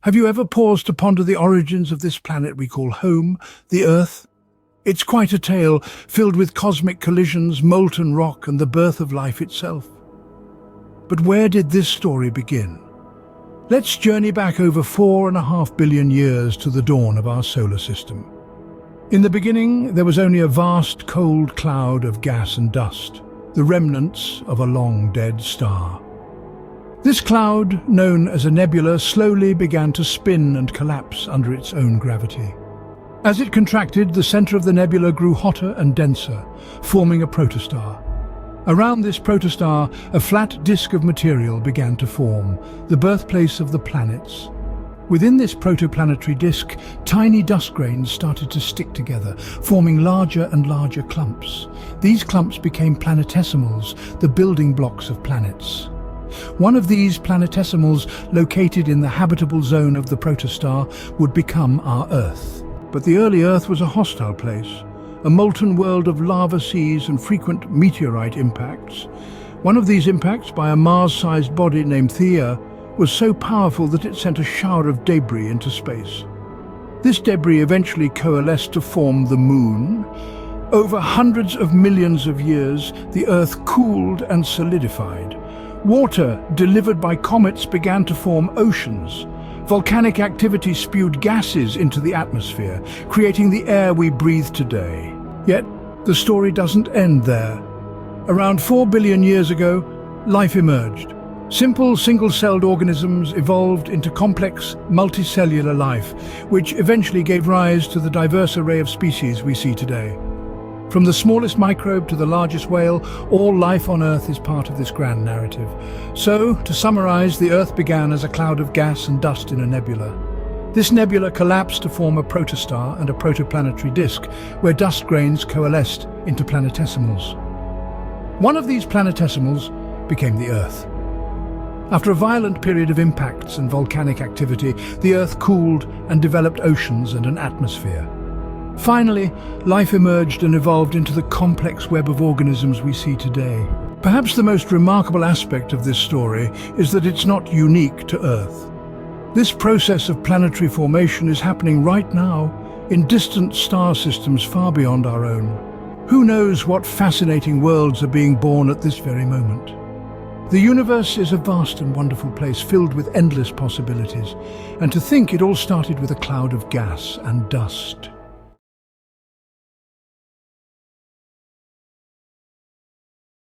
Have you ever paused to ponder the origins of this planet we call home, the Earth? It's quite a tale, filled with cosmic collisions, molten rock, and the birth of life itself. But where did this story begin? Let's journey back over 4.5 billion years to the dawn of our solar system. In the beginning, there was only a vast, cold cloud of gas and dust, the remnants of a long-dead star. This cloud, known as a nebula, slowly began to spin and collapse under its own gravity. As it contracted, the center of the nebula grew hotter and denser, forming a protostar. Around this protostar, a flat disk of material began to form, the birthplace of the planets. Within this protoplanetary disk, tiny dust grains started to stick together, forming larger and larger clumps. These clumps became planetesimals, the building blocks of planets. One of these planetesimals, located in the habitable zone of the protostar, would become our Earth. But the early Earth was a hostile place, a molten world of lava seas and frequent meteorite impacts. One of these impacts, by a Mars-sized body named Gaia, was so powerful that it sent a shower of debris into space. This debris eventually coalesced to form the Moon. Over hundreds of millions of years, the Earth cooled and solidified. Water, delivered by comets, began to form oceans. Volcanic activity spewed gases into the atmosphere, creating the air we breathe today. Yet, the story doesn't end there. Around 4 billion years ago, life emerged. Simple, single-celled organisms evolved into complex, multicellular life, which eventually gave rise to the diverse array of species we see today. From the smallest microbe to the largest whale, all life on Earth is part of this grand narrative. So, to summarize, the Earth began as a cloud of gas and dust in a nebula. This nebula collapsed to form a protostar and a protoplanetary disk, where dust grains coalesced into planetesimals. One of these planetesimals became the Earth. After a violent period of impacts and volcanic activity, the Earth cooled and developed oceans and an atmosphere. Finally, life emerged and evolved into the complex web of organisms we see today. Perhaps the most remarkable aspect of this story is that it's not unique to Earth. This process of planetary formation is happening right now in distant star systems far beyond our own. Who knows what fascinating worlds are being born at this very moment? The universe is a vast and wonderful place filled with endless possibilities, and to think it all started with a cloud of gas and dust.